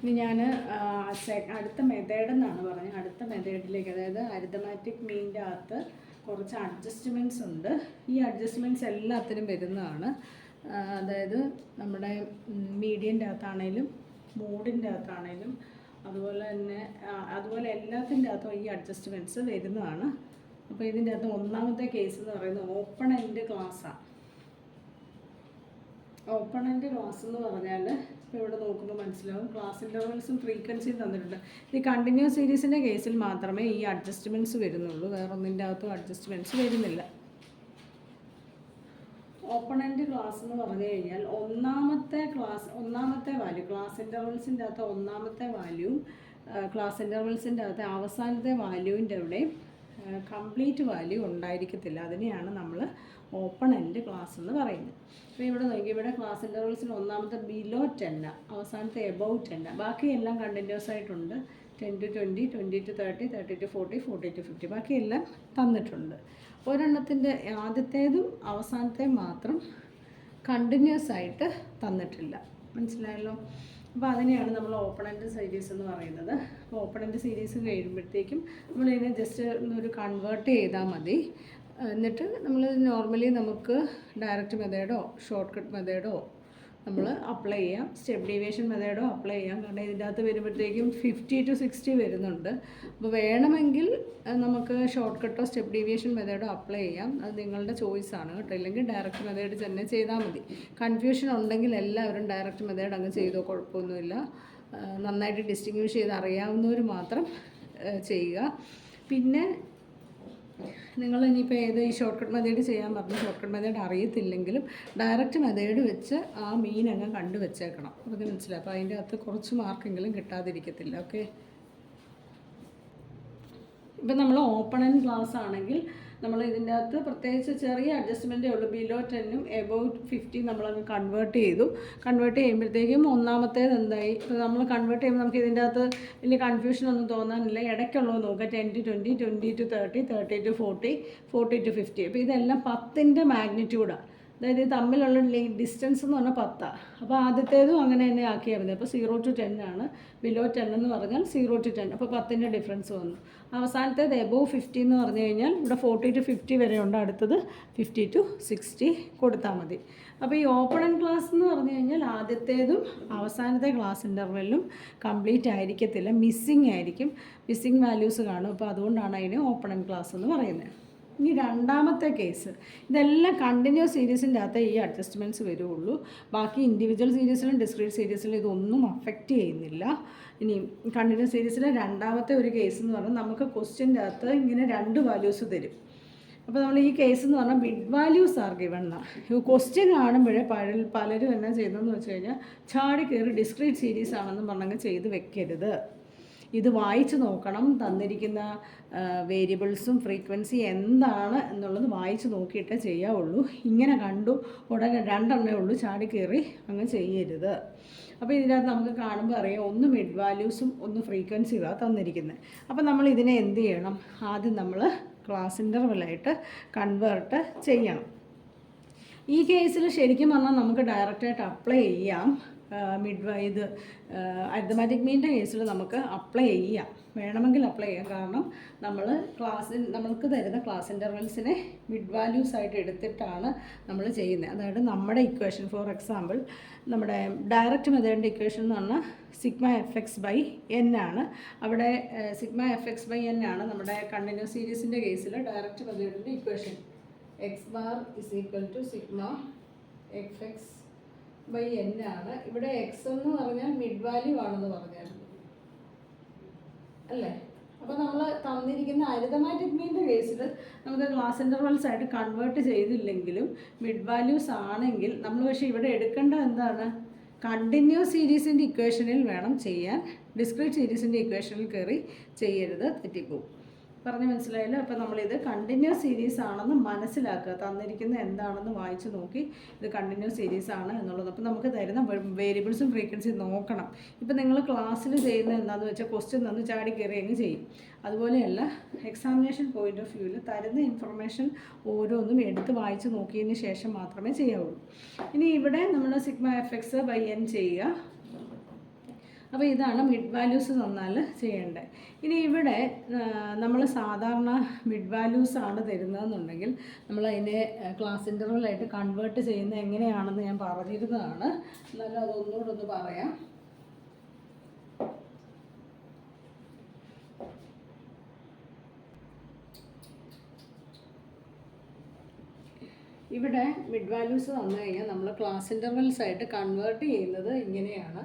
ഇനി ഞാൻ അടുത്ത മെത്തേഡെന്നാണ് പറഞ്ഞത്. അടുത്ത മെത്തേഡിലേക്ക്, അതായത് അരിത്തമാറ്റിക് മീനിൻ്റെ അകത്ത് കുറച്ച് അഡ്ജസ്റ്റ്മെൻറ്റ്സ് ഉണ്ട്. ഈ അഡ്ജസ്റ്റ്മെൻറ്റ്സ് എല്ലാത്തിനും വരുന്നതാണ്. അതായത് നമ്മുടെ മീഡിയൻ്റെ അകത്താണേലും മോഡിൻ്റെ അകത്താണേലും അതുപോലെ എല്ലാത്തിൻ്റെ അകത്തും ഈ അഡ്ജസ്റ്റ്മെൻറ്റ്സ് വരുന്നതാണ്. അപ്പോൾ ഇതിൻ്റെ അകത്ത് ഒന്നാമത്തെ കേസ് എന്ന് പറയുന്നത് ഓപ്പൺ എൻഡ് ക്ലാസ്സാണ്. ഓപ്പൺ എൻഡ് ക്ലാസ് എന്ന് പറഞ്ഞാൽ ഇപ്പോൾ ഇവിടെ നോക്കുമ്പോൾ മനസ്സിലാവും, ക്ലാസ് ഇൻ്റർവൽസും ഫ്രീക്വൻസിയും തന്നിട്ടുണ്ട്. ഈ കണ്ടിന്യൂസ് സീരീസിൻ്റെ കേസിൽ മാത്രമേ ഈ അഡ്ജസ്റ്റ്മെൻറ്റ്സ് വരുന്നുള്ളൂ, വേറെ ഒന്നിൻ്റെ അകത്തും അഡ്ജസ്റ്റ്മെൻറ്റ്സ് വരുന്നില്ല. ഓപ്പൺ എൻഡ് ക്ലാസ് എന്ന് പറഞ്ഞു കഴിഞ്ഞാൽ ഒന്നാമത്തെ വാല്യൂ, ക്ലാസ് ഇൻ്റർവൽസിൻ്റെ അകത്ത് ഒന്നാമത്തെ വാല്യൂവും ക്ലാസ് ഇൻ്റർവൽസിൻ്റെ അകത്ത് അവസാനത്തെ വാല്യൂവിൻ്റെ അവിടെ കംപ്ലീറ്റ് വാല്യൂ ഉണ്ടായിരിക്കത്തില്ല. അതിനെയാണ് നമ്മൾ ഓപ്പൺ എൻഡ് ക്ലാസ് എന്ന് പറയുന്നത്. അപ്പോൾ ഇവിടെ നോക്കി, ഇവിടെ ക്ലാസ് ഇൻ്റർവൽസിൽ ഒന്നാമത്തെ ബിലോ 10, അവസാനത്തെ എബവ് 10, ബാക്കിയെല്ലാം കണ്ടിന്യൂസ് ആയിട്ടുണ്ട്. 10 to 20, 20 to 30, 30 to 40, 40 to 50, ബാക്കിയെല്ലാം തന്നിട്ടുണ്ട്. ഒരെണ്ണത്തിൻ്റെ ആദ്യത്തേതും അവസാനത്തെയും മാത്രം കണ്ടിന്യൂസ് ആയിട്ട് തന്നിട്ടില്ല. മനസ്സിലായല്ലോ? അപ്പോൾ അതിനെയാണ് നമ്മൾ ഓപ്പൺ എൻഡ് സീരീസ് എന്ന് പറയുന്നത്. അപ്പോൾ ഓപ്പൺ എൻഡ് സീരീസ് കഴിയുമ്പോഴത്തേക്കും നമ്മളിതിനെ ജസ്റ്റ് ഒരു കൺവേർട്ട് ചെയ്താൽ മതി. എന്നിട്ട് നമ്മൾ നോർമലി നമുക്ക് ഡയറക്റ്റ് മെത്തേഡോ ഷോർട്ട് കട്ട് മെത്തേഡോ നമ്മൾ അപ്ലൈ ചെയ്യാം. സ്റ്റെപ്പ് ഡീവിയേഷൻ മെത്തേഡോ അപ്ലൈ ചെയ്യാം. കാരണം ഇതിൻ്റെ അകത്ത് വരുമ്പോഴത്തേക്കും 50 to 60 വരുന്നുണ്ട്. അപ്പോൾ വേണമെങ്കിൽ നമുക്ക് ഷോർട്ട് കട്ടോ സ്റ്റെപ്പ് ഡീവിയേഷൻ മെത്തേഡോ അപ്ലൈ ചെയ്യാം. അത് നിങ്ങളുടെ ചോയ്സാണ് കേട്ടോ. ഇല്ലെങ്കിൽ ഡയറക്റ്റ് മെത്തേഡ് തന്നെ ചെയ്താൽ മതി. കൺഫ്യൂഷൻ ഉണ്ടെങ്കിൽ എല്ലാവരും ഡയറക്റ്റ് മെത്തേഡ് അങ്ങ് ചെയ്തോ, കുഴപ്പമൊന്നുമില്ല. നന്നായിട്ട് ഡിസ്റ്റിങ്വിഷ് ചെയ്ത് അറിയാവുന്നവർ മാത്രം ചെയ്യുക. പിന്നെ നിങ്ങൾ ഇനിയിപ്പോൾ ഈ ഷോർട്ട് കട്ട് മെത്തേഡ് ചെയ്യാൻ പറഞ്ഞു, ഷോർട്ട് കട്ട് മെത്തേഡ് അറിയത്തില്ലെങ്കിലും ഡയറക്റ്റ് മെത്തേഡ് വെച്ച് ആ മീൻ അങ്ങ് കണ്ടു വെച്ചേക്കണം. അത് മനസ്സിലായി. അപ്പോൾ അതിൻ്റെ അകത്ത് കുറച്ച് മാർക്കെങ്കിലും കിട്ടാതിരിക്കത്തില്ല. ഓക്കെ, ഇപ്പം നമ്മൾ ഓപ്പൺ എൻഡ് ക്ലാസ് ആണെങ്കിൽ നമ്മൾ ഇതിൻ്റെ അകത്ത് പ്രത്യേകിച്ച് ചെറിയ അഡ്ജസ്റ്റ്മെൻറ്റേ ഉള്ളൂ. ബിലോ 10ഉം എബവ് 50 നമ്മളങ്ങ് കൺവേർട്ട് ചെയ്തു. കൺവേർട്ട് ചെയ്യുമ്പോഴത്തേക്കും ഒന്നാമത്തേത് എന്തായി, ഇപ്പോൾ നമ്മൾ കൺവേർട്ട് ചെയ്യുമ്പോൾ നമുക്ക് ഇതിൻ്റെ അകത്ത് വലിയ കൺഫ്യൂഷനൊന്നും തോന്നാനില്ല. ഇടയ്ക്കുള്ളത് നോക്കുക, 10 to 20, 20 to 30, 30 to 40, 40 to 50. അപ്പോൾ ഇതെല്ലാം 10ൻ്റെ മാഗ്നിറ്റ്യൂഡാണ്. അതായത് തമ്മിലുള്ള ഡിസ്റ്റൻസ് എന്ന് പറഞ്ഞാൽ 10. അപ്പോൾ ആദ്യത്തേതും അങ്ങനെ തന്നെ ആക്കിയാൽ മതി. അപ്പോൾ 0 to 10 ആണ്. ബിലോ 10 എന്ന് പറഞ്ഞാൽ 0 to 10. അപ്പോൾ 10ൻ്റെ ഡിഫറൻസ് വന്നു. അവസാനത്തേത് എബോവ് 50 എന്ന് പറഞ്ഞു കഴിഞ്ഞാൽ ഇവിടെ 40 to 50 വരെ ഉണ്ട്. അടുത്തത് 50 to 60 കൊടുത്താൽ മതി. അപ്പോൾ ഈ ഓപ്പൺ എൻഡ് ക്ലാസ് എന്ന് പറഞ്ഞു കഴിഞ്ഞാൽ ആദ്യത്തേതും അവസാനത്തെ ക്ലാസ് ഇൻ്റർവെല്ലും കംപ്ലീറ്റ് ആയിരിക്കത്തില്ല, മിസ്സിങ് ആയിരിക്കും. മിസ്സിങ് വാല്യൂസ് കാണും. അപ്പോൾ അതുകൊണ്ടാണ് അതിനെ ഓപ്പൺ എൻഡ് ക്ലാസ് എന്ന് പറയുന്നത്. ഇനി രണ്ടാമത്തെ കേസ്, ഇതെല്ലാം കണ്ടിന്യൂസ് സീരീസിൻ്റെ അകത്ത് ഈ അഡ്ജസ്റ്റ്മെൻറ്റ്സ് വരുള്ളൂ. ബാക്കി ഇൻഡിവിജ്വൽ സീരീസിലും ഡിസ്ക്രീറ്റ് സീരീസിലും ഇതൊന്നും അഫക്റ്റ് ചെയ്യുന്നില്ല. ഇനി കണ്ടിന്യൂസ് സീരീസിലെ രണ്ടാമത്തെ ഒരു കേസ് എന്ന് പറഞ്ഞാൽ നമുക്ക് ക്വസ്റ്റ്യൻ്റെ അകത്ത് ഇങ്ങനെ 2 വാല്യൂസ് തരും. അപ്പോൾ നമ്മൾ ഈ കേസ് എന്ന് പറഞ്ഞാൽ മിഡ് വാല്യൂസ് ആർ ഗിവൺ എന്നാണ്. ക്വസ്റ്റ്യൻ കാണുമ്പോഴേ പലരും എന്നാ ചെയ്യുന്നതെന്ന് വെച്ച് കഴിഞ്ഞാൽ ചാടി കയറി ഡിസ്ക്രീറ്റ് സീരീസ് ആണെന്ന് പറഞ്ഞങ്ങ് ചെയ്ത് വെക്കരുത്. ഇത് വായിച്ച് നോക്കണം. തന്നിരിക്കുന്ന വേരിയബിൾസും ഫ്രീക്വൻസി എന്താണ് എന്നുള്ളത് വായിച്ച് നോക്കിയിട്ടേ ചെയ്യാവുള്ളൂ. ഇങ്ങനെ കണ്ടു ഉടനെ 2 എണ്ണേ ഉള്ളൂ, ചാടി കയറി അങ്ങ് ചെയ്യരുത്. അപ്പോൾ ഇതിനകത്ത് നമുക്ക് കാണുമ്പോൾ അറിയാം, ഒന്ന് മിഡ് വാല്യൂസും ഒന്ന് ഫ്രീക്വൻസിയുമാണ് തന്നിരിക്കുന്നത്. അപ്പോൾ നമ്മൾ ഇതിനെ എന്ത് ചെയ്യണം, ആദ്യം നമ്മൾ ക്ലാസ് ഇൻ്റർവെല്ലായിട്ട് കൺവേർട്ട് ചെയ്യണം. ഈ കേസിൽ ശരിക്കും പറഞ്ഞാൽ നമുക്ക് ഡയറക്റ്റായിട്ട് അപ്ലൈ ചെയ്യാം. ഇത് അരിത്തമാറ്റിക് മീനിൻ്റെ കേസിൽ നമുക്ക് അപ്ലൈ ചെയ്യാം, വേണമെങ്കിൽ അപ്ലൈ ചെയ്യാം. കാരണം നമ്മൾക്ക് തരുന്ന ക്ലാസ് ഇൻ്റർവെൽസിനെ മിഡ് വാല്യൂസ് ആയിട്ട് എടുത്തിട്ടാണ് നമ്മൾ ചെയ്യുന്നത്. അതായത് നമ്മുടെ ഇക്വേഷൻ, ഫോർ എക്സാമ്പിൾ നമ്മുടെ ഡയറക്റ്റ് മെത്തേഡിൻ്റെ ഇക്വേഷൻ എന്ന് പറഞ്ഞാൽ σfx/n ആണ്. അവിടെ σfx/n ആണ് നമ്മുടെ കണ്ടിന്യൂസ് സീരീസിൻ്റെ കേസിൽ ഡയറക്റ്റ് മെത്തേഡിൻ്റെ ഇക്വേഷൻ. x⁻ = σfx/n ആണ്. ഇവിടെ x എന്ന് പറഞ്ഞാൽ മിഡ് വാല്യൂ ആണെന്ന് പറഞ്ഞായിരുന്നു അല്ലേ? അപ്പോൾ നമ്മൾ തന്നിരിക്കുന്ന അരിത്തമാറ്റിക് മീനിൻ്റെ കേസിൽ നമുക്ക് ക്ലാസ് ഇൻ്റർവെൽസ് ആയിട്ട് കൺവേർട്ട് ചെയ്തില്ലെങ്കിലും മിഡ് വാല്യൂസ് ആണെങ്കിൽ നമ്മൾ പക്ഷേ ഇവിടെ എടുക്കേണ്ടത് എന്താണ്, കണ്ടിന്യൂസ് സീരീസിൻ്റെ ഇക്വേഷനിൽ വേണം ചെയ്യാൻ. ഡിസ്ക്രീറ്റ് സീരീസിൻ്റെ ഇക്വേഷനിൽ കയറി ചെയ്യരുത്, തെറ്റിപ്പോവും. പറഞ്ഞ് മനസ്സിലായല്ലോ? അപ്പോൾ നമ്മളിത് കണ്ടിന്യൂസ് സീരീസ് ആണെന്ന് മനസ്സിലാക്കുക. തന്നിരിക്കുന്ന എന്താണെന്ന് വായിച്ച് നോക്കി ഇത് കണ്ടിന്യൂസ് സീരീസ് ആണ് എന്നുള്ളത്. അപ്പോൾ നമുക്ക് തരുന്ന വേരിയബിൾസും ഫ്രീക്വൻസിയും നോക്കണം. ഇപ്പോൾ നിങ്ങൾ ക്ലാസ്സിൽ ചെയ്യുന്നത് എന്താണെന്ന് വെച്ചാൽ ക്വസ്റ്റ്യൻ തന്ന് ചാടി കയറി അങ്ങ് ചെയ്യും. അതുപോലെയല്ല, എക്സാമിനേഷൻ പോയിൻ്റ് ഓഫ് വ്യൂവിൽ തരുന്ന ഇൻഫർമേഷൻ ഓരോന്നും എടുത്ത് വായിച്ച് നോക്കിയതിന് ശേഷം മാത്രമേ ചെയ്യാവുള്ളൂ. ഇനി ഇവിടെ നമ്മൾ σfx/n ചെയ്യുക. അപ്പോൾ ഇതാണ് മിഡ് വാല്യൂസ് തന്നാൽ ചെയ്യേണ്ടത്. ഇനി ഇവിടെ നമ്മൾ സാധാരണ മിഡ് വാല്യൂസ് ആണ് തരുന്നതെന്നുണ്ടെങ്കിൽ നമ്മൾ അതിനെ ക്ലാസ് ഇൻ്റർവലായിട്ട് കൺവേർട്ട് ചെയ്യുന്നത് എങ്ങനെയാണെന്ന് ഞാൻ പറഞ്ഞിരുന്നതാണ്. എന്നാലും അതൊന്നുകൂടെ ഒന്ന് പറയാം. ഇവിടെ മിഡ് വാല്യൂസ് വന്നു കഴിഞ്ഞാൽ നമ്മൾ ക്ലാസ് ഇൻ്റർവൽസ് ആയിട്ട് കൺവേർട്ട് ചെയ്യുന്നത് ഇങ്ങനെയാണ്.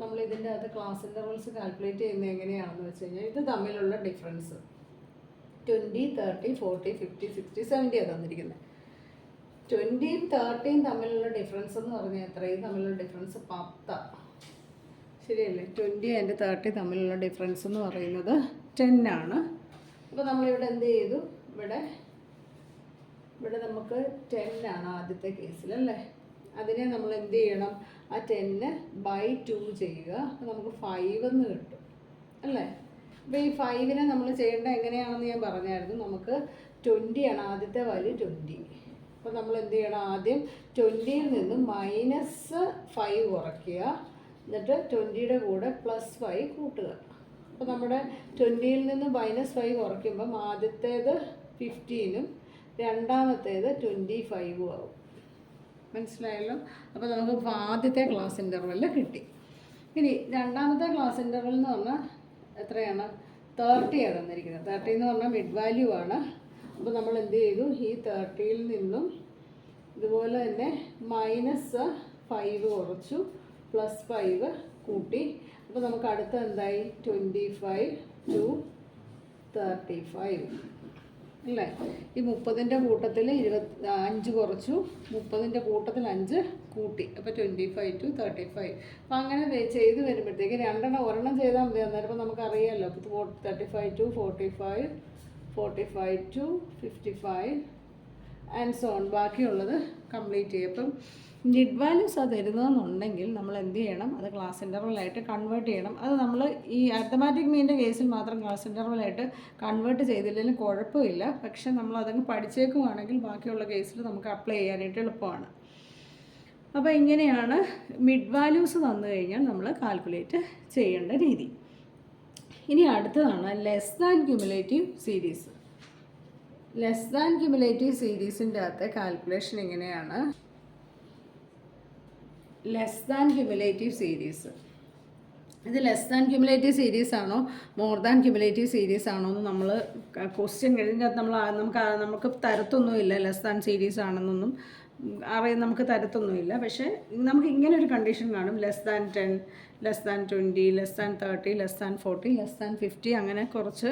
നമ്മൾ ഇതിൻ്റെ അകത്ത് ക്ലാസ് ഇൻ്റർവൽസ് കാൽക്കുലേറ്റ് ചെയ്യുന്നത് എങ്ങനെയാണെന്ന് വെച്ച് കഴിഞ്ഞാൽ ഇത് തമ്മിലുള്ള ഡിഫറൻസ് 20, 30, 40, 50, 60, 70 തന്നിരിക്കുന്നത്. 20യും 30യും തമ്മിലുള്ള ഡിഫറൻസ് എന്ന് പറഞ്ഞാൽ എത്രയും തമ്മിലുള്ള ഡിഫറൻസ് 10. ശരിയല്ലേ? 20 ആൻഡ് 30 തമ്മിലുള്ള ഡിഫറൻസ് എന്ന് പറയുന്നത് 10 ആണ്. അപ്പോൾ നമ്മളിവിടെ എന്ത് ചെയ്തു? ഇവിടെ നമുക്ക് 10 ആണ് ആദ്യത്തെ കേസിലല്ലേ. അതിനെ നമ്മൾ എന്ത് ചെയ്യണം? ആ 10/2 ചെയ്യുക. അപ്പോൾ നമുക്ക് 5 എന്ന് കിട്ടും അല്ലേ. അപ്പോൾ ഈ 5നെ നമ്മൾ ചെയ്യേണ്ടത് എങ്ങനെയാണെന്ന് ഞാൻ പറഞ്ഞായിരുന്നു. നമുക്ക് 20 ആണ് ആദ്യത്തെ വാല്യൂ 20. അപ്പോൾ നമ്മൾ എന്ത് ചെയ്യണം? ആദ്യം 20യിൽ നിന്ന് -5 കുറയ്ക്കുക. എന്നിട്ട് 20യുടെ കൂടെ +5 കൂട്ടുക. അപ്പോൾ നമ്മുടെ 20യിൽ നിന്ന് -5 കുറയ്ക്കുമ്പം ആദ്യത്തേത് 15ഉം രണ്ടാമത്തേത് 25 ആവും. മനസ്സിലായല്ലോ? അപ്പോൾ നമുക്ക് ആദ്യത്തെ ക്ലാസ് ഇൻ്റർവെൽ കിട്ടി. ഇനി രണ്ടാമത്തെ ക്ലാസ് ഇൻ്റർവെൽ എന്ന് പറഞ്ഞാൽ എത്രയാണ്? 30 ആണ് തന്നിരിക്കുന്നത്. 30 എന്ന് പറഞ്ഞാൽ മിഡ് വാല്യൂ ആണ്. അപ്പോൾ നമ്മൾ എന്ത് ചെയ്തു? ഈ 30യിൽ നിന്നും ഇതുപോലെ തന്നെ -5 കുറച്ചു, +5 കൂട്ടി. അപ്പോൾ നമുക്ക് അടുത്ത എന്തായി? 25 to 35 അല്ലേ. ഈ 30ൻ്റെ കൂട്ടത്തിൽ 5 കുറച്ചു, 30ൻ്റെ കൂട്ടത്തിൽ 5 കൂട്ടി. അപ്പോൾ 25 to 35. അപ്പോൾ അങ്ങനെ ചെയ്ത് വരുമ്പോഴത്തേക്ക് ഒരെണ്ണം ചെയ്താൽ മതി. അന്നേരം ഇപ്പോൾ നമുക്കറിയാമല്ലോ. അപ്പോൾ 35 to 45, 45 to 55 and so on. ബാക്കിയുള്ളത് കംപ്ലീറ്റ് ചെയ്യും. അപ്പം മിഡ് വാല്യൂസ് അത് തരുന്നതെന്നുണ്ടെങ്കിൽ നമ്മൾ എന്ത് ചെയ്യണം? അത് ക്ലാസ് ഇൻ്റർവലായിട്ട് കൺവേർട്ട് ചെയ്യണം. അത് നമ്മൾ ഈ അരിത്തമാറ്റിക് മീൻ്റെ കേസിൽ മാത്രം ക്ലാസ് ഇൻ്റർവലായിട്ട് കൺവേർട്ട് ചെയ്തില്ലെങ്കിലും കുഴപ്പമില്ല. പക്ഷെ നമ്മൾ അതങ്ങ് പഠിച്ചേക്കുവാണെങ്കിൽ ബാക്കിയുള്ള കേസിൽ നമുക്ക് അപ്ലൈ ചെയ്യാനായിട്ട് എളുപ്പമാണ്. അപ്പോൾ ഇങ്ങനെയാണ് മിഡ് വാല്യൂസ് തന്നു കഴിഞ്ഞാൽ നമ്മൾ കാൽക്കുലേറ്റ് ചെയ്യേണ്ട രീതി. ഇനി അടുത്തതാണ് less than cumulative series. Less than cumulative സീരീസിൻ്റെ അകത്തെ കാൽക്കുലേഷൻ എങ്ങനെയാണ്? Less than cumulative series. ഇത് ലെസ് ദാൻ ക്യുമുലേറ്റീവ് സീരീസ് ആണോ മോർ ദാൻ ക്യുമുലേറ്റീവ് സീരീസ് ആണോ എന്ന് നമ്മൾ ക്വസ്റ്റ്യൻ ഇതിൻ്റെ അകത്ത് നമുക്ക് തരത്തൊന്നുമില്ല. ലെസ് ദാൻ സീരീസ് ആണെന്നൊന്നും നമുക്ക് തരത്തൊന്നുമില്ല. പക്ഷേ നമുക്ക് ഇങ്ങനെ ഒരു കണ്ടീഷൻ കാണും: less than 10, less than 20, less than 30, less than 40, less than 50 അങ്ങനെ കുറച്ച്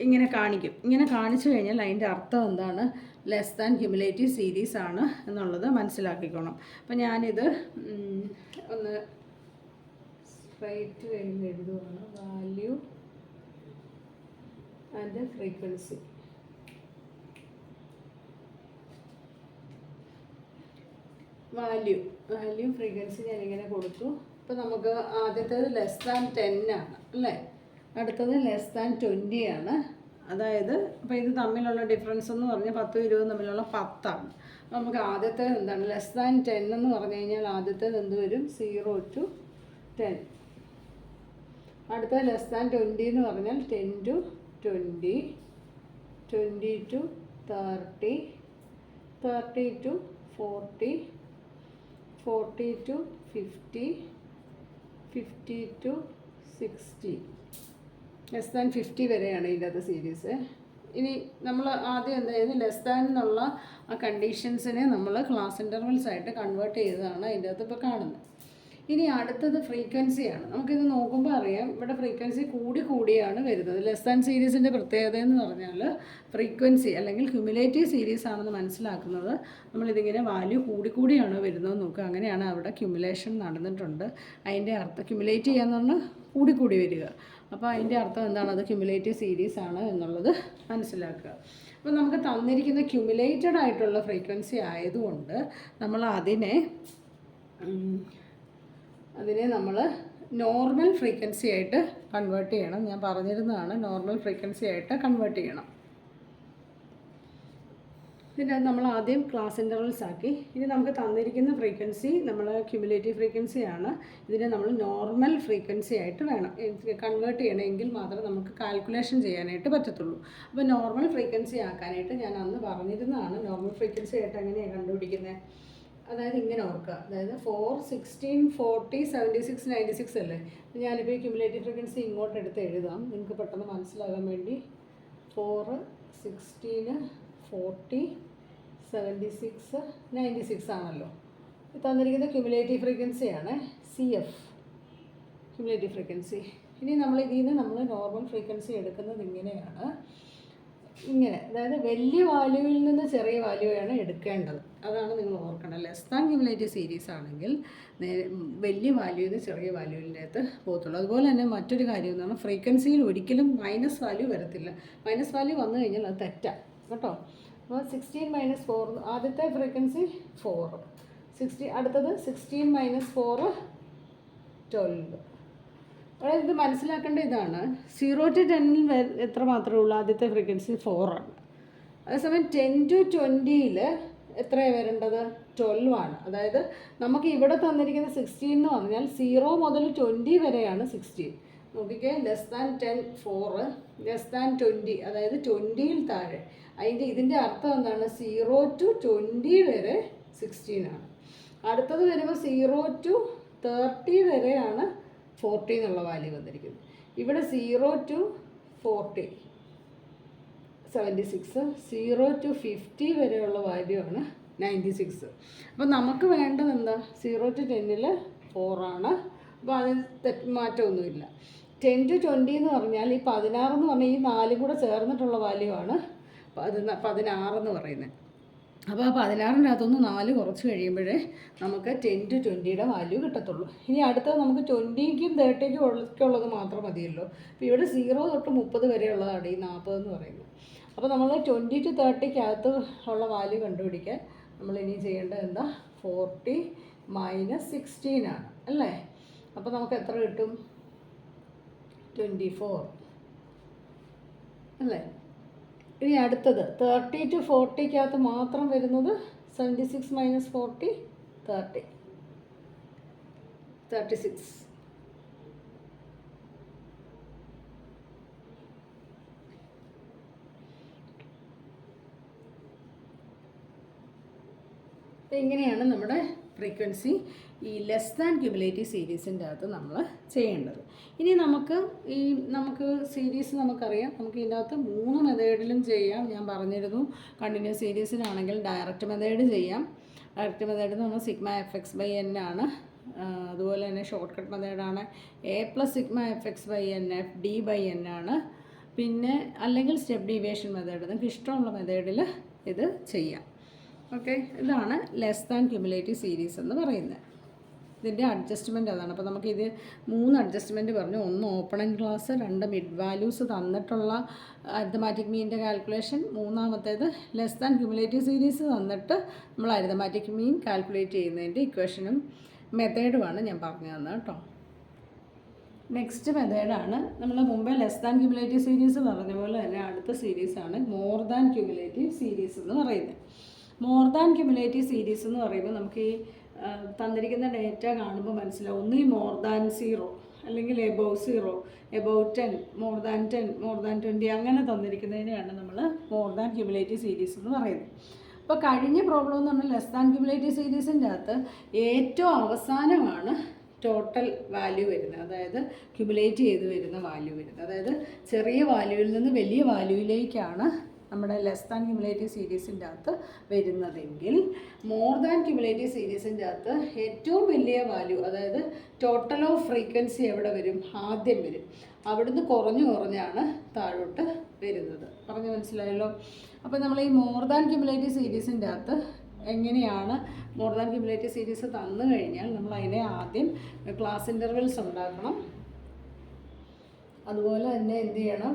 ഇങ്ങനെ കാണിക്കും. ഇങ്ങനെ കാണിച്ചു കഴിഞ്ഞാൽ അതിൻ്റെ അർത്ഥം എന്താണ്? ലെസ് ദാൻ ക്യുമുലേറ്റീവ് സീരീസ് ആണ് എന്നുള്ളത് മനസ്സിലാക്കിക്കോണം. അപ്പം ഞാനിത് ഒന്ന് സ്ട്രൈറ്റ് ലൈനിൽ എഴുതുവാണ്. Value and frequency. Value frequency ഞാനിങ്ങനെ കൊടുത്തു. അപ്പോൾ നമുക്ക് ആദ്യത്തേത് ലെസ് ദാൻ 10 ആണ് അല്ലേ. അടുത്തത് ലെസ് ദാൻ 20 ആണ്. അതായത് അപ്പോൾ ഇത് തമ്മിലുള്ള ഡിഫറൻസ് എന്ന് പറഞ്ഞാൽ 10ഉം 20ഉം തമ്മിലുള്ള 10 ആണ്. നമുക്ക് ആദ്യത്തേത് എന്താണ്? ലെസ് ദാൻ 10 എന്ന് പറഞ്ഞു കഴിഞ്ഞാൽ ആദ്യത്തേത് എന്ത് വരും? 0 to 10. അടുത്ത ലെസ് ദാൻ 20 എന്ന് പറഞ്ഞാൽ 10 to 20, 20 to 30, 30 to 40, 40 to 50, 50 to 60. Less than 50 വരെയാണ് ഇതിൻ്റെ അത് സീരീസ്. ഇനി നമ്മൾ ആദ്യം എന്തായത് ലെസ് ദാൻ എന്നുള്ള ആ കണ്ടീഷൻസിനെ നമ്മൾ ക്ലാസ് ഇൻ്റർവൽസ് ആയിട്ട് കൺവേർട്ട് ചെയ്തതാണ് അതിൻ്റെ അകത്ത് ഇപ്പോൾ കാണുന്നത്. ഇനി അടുത്തത് ഫ്രീക്വൻസിയാണ്. നമുക്കിത് നോക്കുമ്പോൾ അറിയാം ഇവിടെ ഫ്രീക്വൻസി കൂടിയാണ് വരുന്നത്. ലെസ് ദാൻ സീരീസിൻ്റെ പ്രത്യേകത എന്ന് പറഞ്ഞാൽ ഫ്രീക്വൻസി അല്ലെങ്കിൽ ക്യുമുലേറ്റീവ് സീരീസ് ആണെന്ന് മനസ്സിലാക്കുന്നത് നമ്മളിതിങ്ങനെ വാല്യൂ കൂടിയാണ് വരുന്നത് നോക്കുക. അങ്ങനെയാണ് അവിടെ ക്യുമുലേഷൻ നടന്നിട്ടുണ്ട്. അതിൻ്റെ അർത്ഥം ക്യുമുലേറ്റ് ചെയ്യാന്ന് പറഞ്ഞാൽ കൂടി വരിക. അപ്പോൾ അതിൻ്റെ അർത്ഥം എന്താണ്? അത് ക്യുമുലേറ്റീവ് സീരീസ് ആണ് എന്നുള്ളത് മനസ്സിലാക്കുക. അപ്പോൾ നമുക്ക് തന്നിരിക്കുന്ന ക്യുമുലേറ്റഡ് ആയിട്ടുള്ള ഫ്രീക്വൻസി ആയതുകൊണ്ട് നമ്മൾ അതിനെ നമ്മൾ നോർമൽ ഫ്രീക്വൻസി ആയിട്ട് കൺവേർട്ട് ചെയ്യണം. ഞാൻ പറഞ്ഞിരുന്നതാണ് നോർമൽ ഫ്രീക്വൻസി ആയിട്ട് കൺവേർട്ട് ചെയ്യണം. ഇതിൻ്റെ നമ്മൾ ആദ്യം ക്ലാസ് ഇൻ്റർവൽസ് ആക്കി. ഇനി നമുക്ക് തന്നിരിക്കുന്ന ഫ്രീക്വൻസി നമ്മൾ ക്യുമുലേറ്റീവ് ഫ്രീക്വൻസിയാണ്. ഇതിനെ നമ്മൾ നോർമൽ ഫ്രീക്വൻസി ആയിട്ട് വേണം കൺവേർട്ട് ചെയ്യണമെങ്കിൽ മാത്രമേ നമുക്ക് കാൽക്കുലേഷൻ ചെയ്യാനായിട്ട് പറ്റത്തുള്ളൂ. അപ്പോൾ നോർമൽ ഫ്രീക്വൻസി ആക്കാനായിട്ട് ഞാൻ അന്ന് പറഞ്ഞിരുന്നതാണ്. നോർമൽ ഫ്രീക്വൻസി ആയിട്ട് എങ്ങനെയാണ് കണ്ടുപിടിക്കുന്നത്? അതായത് ഇങ്ങനെ ഓർക്കുക, അതായത് 4, 16, 40, 76, 96 അല്ലേ. ഞാനിപ്പോൾ ഈ ക്യുമുലേറ്റീവ് ഫ്രീക്വൻസി ഇങ്ങോട്ട് എടുത്ത് എഴുതാം നിങ്ങൾക്ക് പെട്ടെന്ന് മനസ്സിലാകാൻ വേണ്ടി. 4, 16, 40, 76, 96 ആണല്ലോ. തന്നിരിക്കുന്ന ക്യുമുലേറ്റീവ് ഫ്രീക്വൻസിയാണ് CF, ക്യുമുലേറ്റീവ് ഫ്രീക്വൻസി. ഇനി നമ്മൾ ഇതിൽ നിന്ന് നമ്മൾ നോർമൽ ഫ്രീക്വൻസി എടുക്കുന്നത് ഇങ്ങനെയാണ്, ഇങ്ങനെ. അതായത് വലിയ വാല്യൂവിൽ നിന്ന് ചെറിയ വാല്യൂയാണ് എടുക്കേണ്ടത്. അതാണ് നിങ്ങൾ ഓർക്കണം. ലെസ് ദാൻ ക്യുമുലേറ്റീവ് സീരീസ് ആണെങ്കിൽ വലിയ വാല്യൂവിൽ നിന്ന് ചെറിയ വാല്യൂവിൻ്റെ അകത്ത് പോകത്തുള്ളൂ. അതുപോലെ തന്നെ മറ്റൊരു കാര്യം എന്ന് പറഞ്ഞാൽ ഫ്രീക്വൻസിയിൽ ഒരിക്കലും മൈനസ് വാല്യൂ വരത്തില്ല. മൈനസ് വാല്യൂ വന്നു കഴിഞ്ഞാൽ അത് തെറ്റാണ് കേട്ടോ. അപ്പോൾ 16 - 4 ആദ്യത്തെ ഫ്രീക്വൻസി 4, 60 അടുത്തത് 16 - 4 12. അതായത് ഇത് മനസ്സിലാക്കേണ്ട ഇതാണ്, 0 to 10 എത്ര മാത്രമേ ഉള്ളൂ? ആദ്യത്തെ ഫ്രീക്വൻസി 4 ആണ്. അതേസമയം 10 to 20 എത്രയാണ് വരേണ്ടത്? 12 ആണ്. അതായത് നമുക്ക് ഇവിടെ തന്നിരിക്കുന്ന 16 എന്ന് പറഞ്ഞാൽ 0 മുതൽ 20 വരെയാണ് 16. നോക്കിക്കേ, ലെസ് ദാൻ 10 4, ലെസ് ദാൻ 20 അതായത് 20ൽ താഴെ. ഇതിൻ്റെ അർത്ഥം എന്താണ്? 0 to 20 വരെ 16 ആണ്. അടുത്തത് വരുമ്പോൾ 0 to 30 വരെയാണ് 40 എന്നുള്ള വാല്യൂ വന്നിരിക്കുന്നത്. ഇവിടെ 0 to 40 76, 0 to 50 വരെയുള്ള വാല്യൂ ആണ് 96. അപ്പോൾ നമുക്ക് വേണ്ടത് എന്താ? 0 to 10 4 ആണ്. അപ്പോൾ അതിന് മാറ്റമൊന്നുമില്ല. 10 to 20 എന്ന് പറഞ്ഞാൽ ഈ 16 എന്ന് പറഞ്ഞാൽ ഈ 4 കൂടെ ചേർന്നിട്ടുള്ള വാല്യൂ ആണ് 16 എന്ന് പറയുന്നത്. അപ്പോൾ ആ 16ൻ്റെ അകത്തുനിന്ന് 4 കുറച്ച് കഴിയുമ്പോഴേ നമുക്ക് 10 to 20യുടെ വാല്യൂ കിട്ടത്തുള്ളൂ. ഇനി അടുത്തത് നമുക്ക് 20ക്കും 30ക്കും ഉള്ളത് മാത്രം മതിയല്ലോ. അപ്പോൾ ഇവിടെ 0 തൊട്ട് 30 വരെയുള്ളതാണ് ഈ 40 എന്ന് പറയുന്നത്. അപ്പോൾ നമ്മൾ 20 to 30ക്കകത്ത് ഉള്ള വാല്യൂ കണ്ടുപിടിക്കാൻ നമ്മൾ ഇനി ചെയ്യേണ്ടത് എന്താ? 40 - 16 ആണ് അല്ലേ. അപ്പോൾ നമുക്ക് എത്ര കിട്ടും? 24 അല്ലേ. ഇനി അടുത്തത് 30 to 40ക്കകത്ത് മാത്രം വരുന്നത് 76 - 40 30, 36. ഇങ്ങനെയാണ് നമ്മുടെ ഫ്രീക്വൻസി ഈ ലെസ് ദാൻ ക്യുമുലേറ്റീവ് സീരീസിൻ്റെ അകത്ത് നമ്മൾ ചെയ്യേണ്ടത്. ഇനി നമുക്ക് സീരീസ് നമുക്കറിയാം. നമുക്ക് ഇതിൻ്റെ അകത്ത് 3 മെത്തേഡിലും ചെയ്യാം. ഞാൻ പറഞ്ഞിരുന്നു, കണ്ടിന്യൂസ് സീരീസിനാണെങ്കിൽ ഡയറക്റ്റ് മെത്തേഡ് ചെയ്യാം. ഡയറക്റ്റ് മെത്തേഡ് എന്ന് പറഞ്ഞാൽ σfx/n ആണ്. അതുപോലെ തന്നെ ഷോർട്ട് കട്ട് മെത്തേഡാണ് a + σfx/n fd/n ആണ്. പിന്നെ അല്ലെങ്കിൽ സ്റ്റെപ്പ് ഡീവിയേഷൻ മെത്തേഡ്. നിങ്ങൾക്ക് ഇഷ്ടമുള്ള മെത്തേഡിൽ ഇത് ചെയ്യാം. ഓക്കെ, ഇതാണ് ലെസ് ദാൻ ക്യുമുലേറ്റീവ് സീരീസ് എന്ന് പറയുന്നത്. ഇതിൻ്റെ അഡ്ജസ്റ്റ്മെൻറ്റ് അതാണ്. അപ്പോൾ നമുക്കിത് 3 അഡ്ജസ്റ്റ്മെൻറ്റ് പറഞ്ഞു. 1 open and class, 2 mid values തന്നിട്ടുള്ള അരിത്തമാറ്റിക് മീൻ്റെ കാൽക്കുലേഷൻ, മൂന്നാമത്തേത് ലെസ് ദാൻ ക്യുമുലേറ്റീവ് സീരീസ് തന്നിട്ട് നമ്മൾ അരിത്തമാറ്റിക് മീൻ കാൽക്കുലേറ്റ് ചെയ്യുന്നതിൻ്റെ ഇക്വേഷനും മെത്തേഡുമാണ് ഞാൻ പറഞ്ഞു തന്നത് കേട്ടോ. നെക്സ്റ്റ് മെത്തേഡാണ് നമ്മൾ മുമ്പേ ലെസ് ദാൻ ക്യുമുലേറ്റീവ് സീരീസ് പറഞ്ഞ പോലെ തന്നെ അടുത്ത സീരീസാണ് മോർ ദാൻ ക്യുമുലേറ്റീവ് സീരീസ് എന്ന് പറയുന്നത്. മോർ ദാൻ ക്യുമുലേറ്റീവ് സീരീസ് എന്ന് പറയുമ്പോൾ നമുക്ക് ഈ തന്നിരിക്കുന്ന ഡേറ്റ കാണുമ്പോൾ മനസ്സിലാവും. ഒന്നീ മോർ ദാൻ 0 അല്ലെങ്കിൽ above 0, above 10, more than 10, more than 20 അങ്ങനെ തന്നിരിക്കുന്നതിനെയാണ് നമ്മൾ മോർ ദാൻ ക്യുമുലേറ്റീവ് സീരീസ് എന്ന് പറയുന്നത്. അപ്പോൾ കഴിഞ്ഞ പ്രോബ്ലം എന്ന് പറഞ്ഞാൽ ലെസ് ദാൻ ക്യുമുലേറ്റീവ് സീരീസിൻ്റെ അകത്ത് ഏറ്റവും അവസാനമാണ് ടോട്ടൽ വാല്യൂ വരുന്നത്, അതായത് ക്യുമുലേറ്റ് ചെയ്ത് വരുന്ന വാല്യൂ വരുന്നത്. അതായത് ചെറിയ വാല്യൂവിൽ നിന്ന് വലിയ വാല്യൂവിലേക്കാണ് നമ്മുടെ ലെസ് ദാൻ ക്യുമുലേറ്റീവ് സീരീസിൻ്റെ അകത്ത് വരുന്നതെങ്കിൽ മോർ ദാൻ ക്യുമുലേറ്റീവ് സീരീസിൻ്റെ അകത്ത് ഏറ്റവും വലിയ വാല്യൂ, അതായത് ടോട്ടൽ ഓഫ് ഫ്രീക്വൻസി എവിടെ വരും? ആദ്യം വരും. അവിടുന്ന് കുറഞ്ഞാണ് താഴോട്ട് വരുന്നത്. പറഞ്ഞ് മനസ്സിലായല്ലോ. അപ്പോൾ നമ്മൾ ഈ മോർ ദാൻ ക്യുമുലേറ്റീവ് സീരീസിൻ്റെ അകത്ത് എങ്ങനെയാണ് മോർ ദാൻ ക്യുമുലേറ്റീവ് സീരീസ് തന്നു കഴിഞ്ഞാൽ നമ്മൾ അതിനെ ആദ്യം ക്ലാസ് ഇൻ്റർവെൽസ് ഉണ്ടാക്കണം. അതുപോലെ തന്നെ എന്ത് ചെയ്യണം?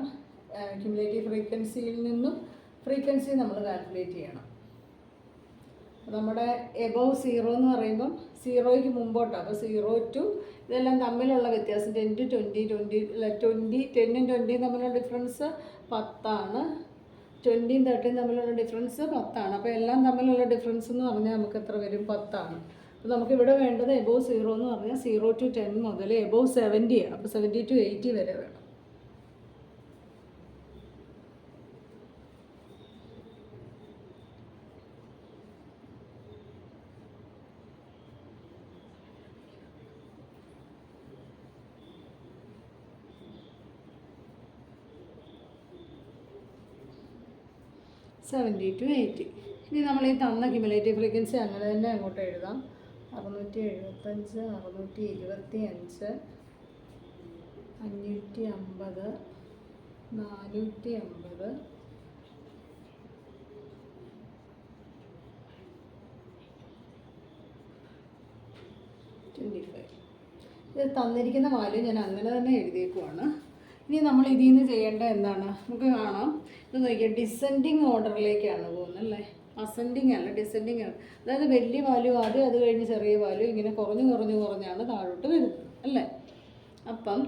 ക്യുമുലേറ്റീവ് ഫ്രീക്വൻസിയിൽ നിന്നും ഫ്രീക്വൻസി നമ്മൾ കാൽക്കുലേറ്റ് ചെയ്യണം. നമ്മുടെ എബോവ് 0 എന്ന് പറയുമ്പം 0ക്ക് മുമ്പോട്ടാണ്. അപ്പോൾ 0 to ഇതെല്ലാം തമ്മിലുള്ള വ്യത്യാസം 10 to 20, 10 നും 20 തമ്മിലുള്ള ഡിഫറൻസ് 10 ആണ്. 20യും 30യും തമ്മിലുള്ള ഡിഫറൻസ് 10ആണ്. അപ്പോൾ എല്ലാം തമ്മിലുള്ള ഡിഫറൻസ് എന്ന് പറഞ്ഞാൽ നമുക്ക് എത്ര വരും? 10ആണ്. അപ്പോൾ നമുക്കിവിടെ വേണ്ടത് എബോവ് 0 എന്ന് പറഞ്ഞാൽ 0 to 10 മുതൽ എബോവ് 70 ആണ്. അപ്പോൾ 70 to 80 വരെ വേണം. Seventy two 80. ഇനി നമ്മൾ ഈ തന്ന ക്യുമുലേറ്റീവ് ഫ്രീക്വൻസി അങ്ങനെ തന്നെ അങ്ങോട്ട് എഴുതാം. 675, 625, 550, 450, 25. ഇത് തന്നിരിക്കുന്ന വാല്യൂ ഞാൻ അങ്ങനെ തന്നെ എഴുതിയേക്കുവാണ്. ഇനി നമ്മൾ ഇതിൽ നിന്ന് ചെയ്യേണ്ട എന്താണ്? നമുക്ക് കാണാം, ഇത് നോക്കിയാൽ ഡിസെൻഡിങ് ഓർഡറിലേക്കാണ് പോകുന്നത് അല്ലേ, അസെൻഡിങ് അല്ല, ഡിസെൻഡിങ് ആണ്. അതായത് വലിയ വാല്യൂ ആദ്യം, അത് കഴിഞ്ഞ് ചെറിയ വാല്യൂ, ഇങ്ങനെ കുറഞ്ഞാണ് താഴോട്ട് വരുന്നത് അല്ലേ. അപ്പം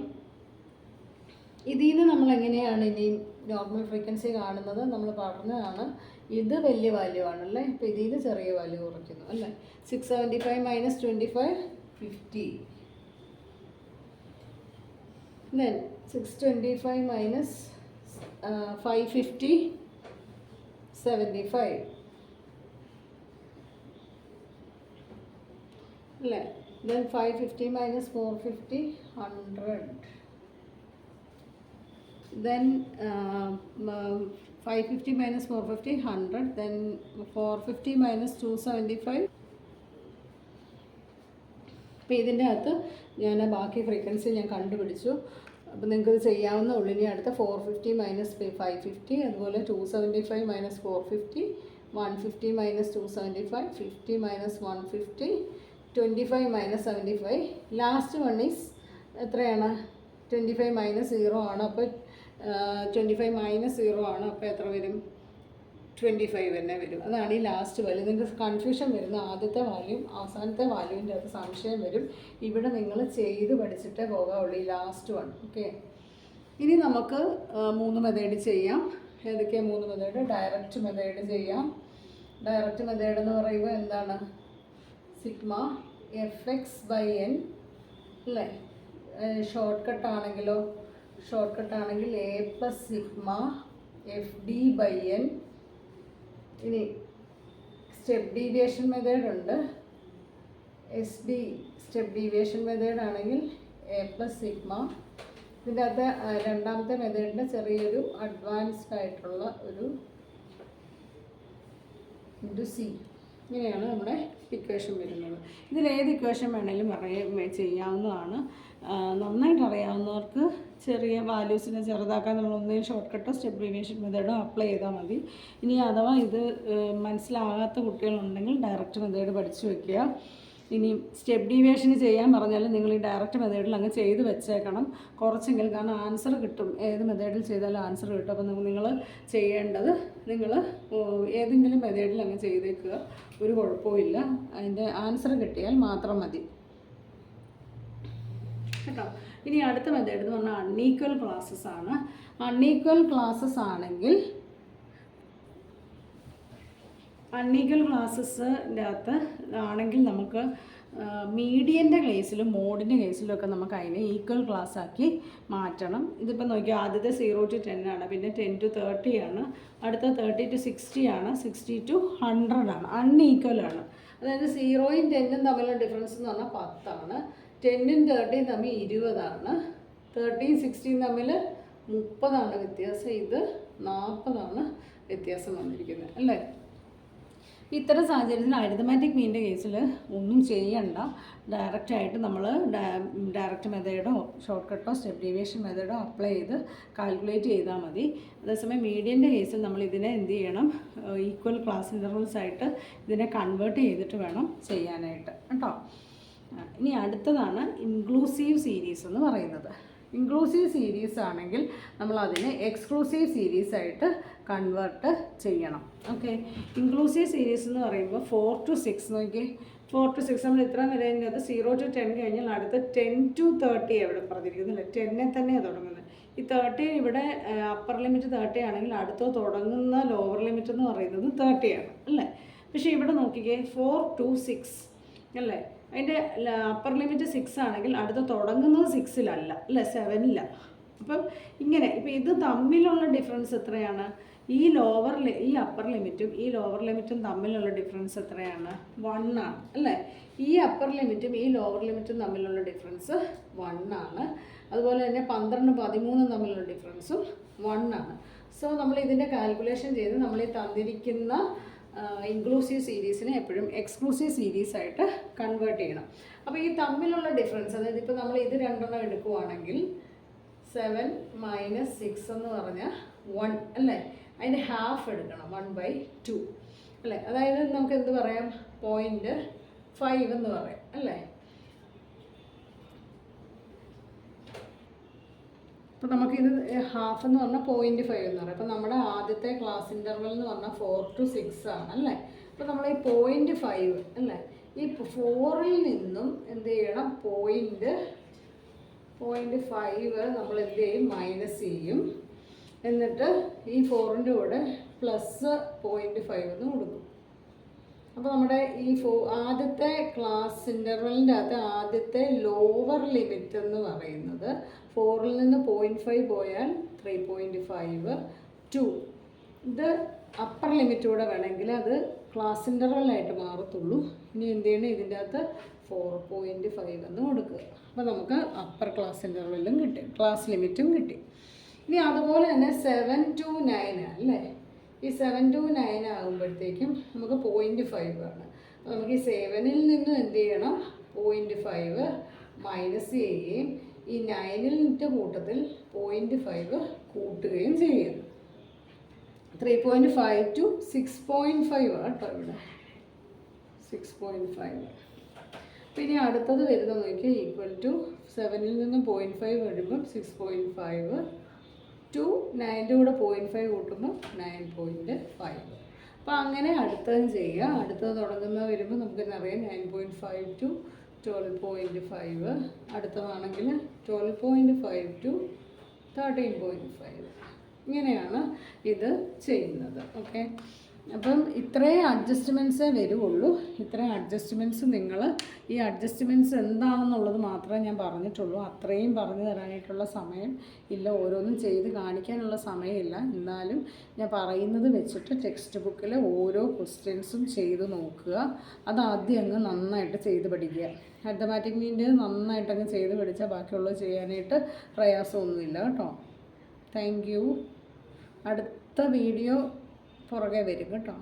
ഇതിൽ നിന്ന് നമ്മൾ എങ്ങനെയാണ് ഇനി നോർമൽ ഫ്രീക്വൻസി കാണുന്നത്? നമ്മൾ പറഞ്ഞതാണ് ഇത് വലിയ വാല്യൂ ആണല്ലേ. അപ്പോൾ ഇതിൽ നിന്ന് ചെറിയ വാല്യൂ കുറയ്ക്കുന്നു അല്ലേ. 675 - 25, 50. Then 625 - 550, 75 അല്ലേ. Then 550 - 450, 100. Then 550 - 450, 100. Then 450 - 275. അപ്പോൾ ഇതിൻ്റെ അകത്ത് ഞാൻ ബാക്കി ഫ്രീക്വൻസി ഞാൻ കണ്ടുപിടിച്ചു. അപ്പോൾ നിങ്ങൾക്കത് ചെയ്യാവുന്ന ഉള്ളൂ. ഇനി അടുത്ത 450 - 550, അതുപോലെ 275 - 450, 150 - 275, 50 - 150, 25 - 75. ലാസ്റ്റ് വൺ ഈസ് എത്രയാണ്? 25 - 0 ആണ്. അപ്പോൾ 25 - 0 ആണ്. അപ്പോൾ എത്ര വരും? 25 തന്നെ വരും. അതാണ് ഈ ലാസ്റ്റ് വാല്യൂ. നിങ്ങൾക്ക് കൺഫ്യൂഷൻ വരുന്ന ആദ്യത്തെ വാല്യൂ അവസാനത്തെ വാല്യൂവിൻ്റെ അകത്ത് സംശയം വരും. ഇവിടെ നിങ്ങൾ ചെയ്ത് പഠിച്ചിട്ടേ പോകാവുള്ളൂ, ഈ ലാസ്റ്റ് വൺ. ഓക്കെ. ഇനി നമുക്ക് 3 മെത്തേഡ് ചെയ്യാം. ഏതൊക്കെയാണ് 3 മെത്തേഡ്? ഡയറക്റ്റ് മെത്തേഡ് ചെയ്യാം. ഡയറക്റ്റ് മെത്തേഡ് എന്ന് പറയുമ്പോൾ എന്താണ്? സിഗ്മ fx/n അല്ലേ. ഷോർട്ട് കട്ടാണെങ്കിലോ? ഷോർട്ട് കട്ടാണെങ്കിൽ a + സിഗ്മ fd/n. ഇനി സ്റ്റെപ്പ് ഡീവിയേഷൻ മെത്തേഡ് ഉണ്ട്. SD സ്റ്റെപ്പ് ഡീവിയേഷൻ മെത്തേഡ് ആണെങ്കിൽ a + സിഗ്മ. ഇതിൻ്റെ അകത്ത് രണ്ടാമത്തെ മെത്തേഡിൻ്റെ ചെറിയൊരു അഡ്വാൻസ്ഡ് ആയിട്ടുള്ള ഒരു ×c. ഇങ്ങനെയാണ് നമ്മുടെ ഇക്വേഷൻ വരുന്നത്. ഇതിലേത് ഇക്വേഷൻ വേണമെങ്കിലും ചെയ്യാവുന്നതാണ്. നന്നായിട്ട് അറിയാവുന്നവർക്ക് ചെറിയ വാല്യൂസിനെ ചെറുതാക്കാൻ നമ്മൾ ഒന്നേ ഷോർട്ട് കട്ടോ സ്റ്റെപ്പ് ഡീവിയേഷൻ മെത്തേഡോ അപ്ലൈ ചെയ്താൽ മതി. ഇനി അഥവാ ഇത് മനസ്സിലാകാത്ത കുട്ടികളുണ്ടെങ്കിൽ ഡയറക്റ്റ് മെത്തേഡ് പഠിച്ചു വയ്ക്കുക. ഇനി സ്റ്റെപ്പ് ഡീവിയേഷന് ചെയ്യാൻ പറഞ്ഞാലും നിങ്ങൾ ഈ ഡയറക്റ്റ് മെത്തേഡിൽ അങ്ങ് ചെയ്ത് വെച്ചേക്കണം കുറച്ചെങ്കിലും. കാരണം ആൻസർ കിട്ടും, ഏത് മെത്തേഡിൽ ചെയ്താലും ആൻസർ കിട്ടും. അപ്പോൾ നിങ്ങൾ ചെയ്യേണ്ടത് നിങ്ങൾ ഏതെങ്കിലും മെത്തേഡിൽ അങ്ങ് ചെയ്തേക്കുക, ഒരു കുഴപ്പമില്ല. അതിൻ്റെ ആൻസർ കിട്ടിയാൽ മാത്രം മതി കേട്ടോ. ഇനി അടുത്ത മെത്തേഡ് എന്ന് പറഞ്ഞാൽ അൺഈക്വൽ ക്ലാസ്സസ് ആണ്. അൺഈക്വൽ ക്ലാസ്സസ് ക്ലാസ്സസിൻ്റെ അകത്ത് ആണെങ്കിൽ നമുക്ക് മീഡിയൻ്റെ കേസിലും മോഡിൻ്റെ കേസിലും ഒക്കെ നമുക്ക് അതിനെ ഈക്വൽ ക്ലാസ് ആക്കി മാറ്റണം. ഇതിപ്പോൾ നോക്കിയാൽ ആദ്യത്തെ 0 to 10 ആണ്, പിന്നെ 10 to 30 ആണ്, അടുത്ത 30 to 60 ആണ്, 60 to 100 ആണ്. അൺഈക്വൽ ആണ്. അതായത് 0യും 10ഉം തമ്മിലുള്ള ഡിഫറൻസ് എന്ന് പറഞ്ഞാൽ 10 ആണ്. 10ഉം 30ഉം തമ്മിൽ 20 ആണ്. 30യും 60യും തമ്മിൽ 30 ആണ് വ്യത്യാസം. ഇത് 40 ആണ് വ്യത്യാസം വന്നിരിക്കുന്നത് അല്ലേ. ഇത്തരം സാഹചര്യത്തിൽ അരിത്തമാറ്റിക് മീൻ്റെ കേസിൽ ഒന്നും ചെയ്യണ്ട. ഡയറക്റ്റായിട്ട് നമ്മൾ ഡയറക്റ്റ് മെത്തേഡോ ഷോർട്ട് കട്ടോ സ്റ്റെപ്പ് ഡീവിയേഷൻ മെത്തേഡോ അപ്ലൈ ചെയ്ത് കാൽക്കുലേറ്റ് ചെയ്താൽ മതി. അതേസമയം മീഡിയൻ്റെ കേസിൽ നമ്മൾ ഇതിനെ എന്ത് ചെയ്യണം? ഈക്വൽ ക്ലാസ് ഇൻ്റർവൽസ് ആയിട്ട് ഇതിനെ കൺവേർട്ട് ചെയ്തിട്ട് വേണം ചെയ്യാനായിട്ട് കേട്ടോ. ഇനി അടുത്തതാണ് ഇൻക്ലൂസീവ് സീരീസ് എന്ന് പറയുന്നത്. ഇൻക്ലൂസീവ് സീരീസ് ആണെങ്കിൽ നമ്മൾ അതിനെ എക്സ്ക്ലൂസീവ് സീരീസ് ആയിട്ട് കൺവേർട്ട് ചെയ്യണം. ഓക്കെ. ഇൻക്ലൂസീവ് സീരീസ് എന്ന് പറയുമ്പോൾ 4 to 6 നോക്കി, 4 to 6 നമ്മൾ ഇത്ര വരെ അത് 0 to 10 കഴിഞ്ഞാൽ അടുത്ത 10 to 30 ഇവിടെ പറഞ്ഞിരിക്കുന്നത് അല്ലേ, 10 തന്നെയാണ് തുടങ്ങുന്നത്. ഈ 30 ഇവിടെ അപ്പർ ലിമിറ്റ് 30 ആണെങ്കിൽ അടുത്ത തുടങ്ങുന്ന ലോവർ ലിമിറ്റ് എന്ന് പറയുന്നത് 30 ആണ് അല്ലേ. പക്ഷേ ഇവിടെ നോക്കിക്കേ 4 to 6 അല്ലേ, അതിൻ്റെ അപ്പർ ലിമിറ്റ് 6 ആണെങ്കിൽ അടുത്ത തുടങ്ങുന്നത് 6-ലല്ല അല്ലേ, 7-ല. അപ്പം ഇങ്ങനെ ഇപ്പം ഇത് തമ്മിലുള്ള ഡിഫറൻസ് എത്രയാണ്? ഈ അപ്പർ ലിമിറ്റും ഈ ലോവർ ലിമിറ്റും തമ്മിലുള്ള ഡിഫറൻസ് എത്രയാണ്? 1 ആണ് അല്ലേ. ഈ അപ്പർ ലിമിറ്റും ഈ ലോവർ ലിമിറ്റും തമ്മിലുള്ള ഡിഫറൻസ് 1 ആണ്. അതുപോലെ തന്നെ 12, 13 തമ്മിലുള്ള ഡിഫറൻസും 1 ആണ്. സോ നമ്മൾ ഇതിൻ്റെ കാൽക്കുലേഷൻ ചെയ്ത് നമ്മൾ ഈ തന്നിരിക്കുന്ന ഇൻക്ലൂസീവ് സീരീസിനെ എപ്പോഴും എക്സ്ക്ലൂസീവ് സീരീസ് ആയിട്ട് കൺവേർട്ട് ചെയ്യണം. അപ്പോൾ ഈ തമ്മിലുള്ള ഡിഫറൻസ്, അതായത് ഇപ്പോൾ നമ്മൾ ഇത് രണ്ടെണ്ണം എടുക്കുവാണെങ്കിൽ 7 - 6 എന്ന് പറഞ്ഞാൽ 1 അല്ലേ, അതിൻ്റെ ഹാഫ് എടുക്കണം 1/2 അല്ലേ. അതായത് നമുക്ക് എന്ത് പറയാം, 0.5 എന്ന് പറയാം അല്ലേ. അപ്പോൾ നമുക്കിത് ഹാഫ് എന്ന് പറഞ്ഞാൽ 0.5 എന്ന് പറയാം. അപ്പോൾ നമ്മുടെ ആദ്യത്തെ ക്ലാസ് ഇൻ്റർവൽ എന്ന് പറഞ്ഞാൽ 4 to 6 ആണ് അല്ലേ. അപ്പോൾ നമ്മൾ ഈ 0.5 അല്ലേ, ഈ 4-ൽ നിന്നും എന്ത് ചെയ്യണം, 0.5 നമ്മൾ എന്ത് ചെയ്യും, മൈനസ് ചെയ്യും. എന്നിട്ട് ഈ 4-ൻ്റെ കൂടെ പ്ലസ് 0.5 എന്ന് കൊടുക്കും. അപ്പോൾ നമ്മുടെ ഈ ആദ്യത്തെ ക്ലാസ് ഇൻ്റർവെലിൻ്റെ അകത്ത് ആദ്യത്തെ ലോവർ ലിമിറ്റ് എന്ന് പറയുന്നത് 4-ൽ നിന്ന് 0.5 പോയാൽ 3.5 2. ഇത് അപ്പർ ലിമിറ്റ് കൂടെ വേണമെങ്കിൽ അത് ക്ലാസ് ഇൻ്റർവെലായിട്ട് മാറത്തുള്ളൂ. ഇനി എന്ത് ചെയ്യണം, ഇതിൻ്റെ അകത്ത് 4.5 എന്ന് കൊടുക്കുക. അപ്പോൾ നമുക്ക് അപ്പർ ക്ലാസ് ഇൻ്റർവെല്ലും കിട്ടി, ക്ലാസ് ലിമിറ്റും കിട്ടി. ഇനി അതുപോലെ തന്നെ 7 to 9 അല്ലേ. ഈ 7 to 9 ആകുമ്പോഴത്തേക്കും നമുക്ക് 0.5 ആണ്. അപ്പോൾ നമുക്ക് ഈ 7-ൽ നിന്നും എന്ത് ചെയ്യണം, 0.5 മൈനസ് ചെയ്യുകയും ഈ 9-ൻ്റെ കൂട്ടത്തിൽ 0.5 കൂട്ടുകയും ചെയ്യുന്നു. 3.5 to 6.5 കേട്ടോ ഇവിടെ 6.5. അപ്പോൾ ഇനി അടുത്തത് വരുന്നത് നോക്കിയാൽ ഈക്വൽ ടു 7-ൽ നിന്നും 0.5 വരുമ്പം 6.5 ടു 9-ൻ്റെ കൂടെ 0.5 കൂട്ടുമ്പോൾ 9.5. അപ്പോൾ അങ്ങനെ അടുത്തത് ചെയ്യുക. അടുത്തത് തുടങ്ങുന്നത് വരുമ്പോൾ നമുക്കെന്നറിയാം 9.5 to 12.5. അടുത്തതാണെങ്കിൽ 12.5 to 13.5. ഇങ്ങനെയാണ് ഇത് ചെയ്യുന്നത്. ഓക്കെ, അപ്പം ഇത്രയും അഡ്ജസ്റ്റ്മെൻറ്റ്സേ വരുള്ളൂ. ഇത്രയും അഡ്ജസ്റ്റ്മെൻറ്റ്സ് നിങ്ങൾ ഈ അഡ്ജസ്റ്റ്മെൻറ്റ്സ് എന്താണെന്നുള്ളത് മാത്രമേ ഞാൻ പറഞ്ഞിട്ടുള്ളൂ. അത്രയും പറഞ്ഞു തരാനായിട്ടുള്ള സമയം ഇല്ല, ഓരോന്നും ചെയ്ത് കാണിക്കാനുള്ള സമയമില്ല. എന്നാലും ഞാൻ പറയുന്നത് വെച്ചിട്ട് ടെക്സ്റ്റ് ബുക്കിൽ ഓരോ ക്വസ്റ്റ്യൻസും ചെയ്ത് നോക്കുക. അതാദ്യം അങ്ങ് നന്നായിട്ട് ചെയ്ത് പഠിക്കുക. അരിത്തമാറ്റിക് മീൻ്റെ നന്നായിട്ടങ്ങ് ചെയ്ത് പഠിച്ചാൽ ബാക്കിയുള്ളത് ചെയ്യാനായിട്ട് പ്രയാസമൊന്നുമില്ല കേട്ടോ. Thank you. അടുത്ത വീഡിയോ പുറകെ വരും കേട്ടോ.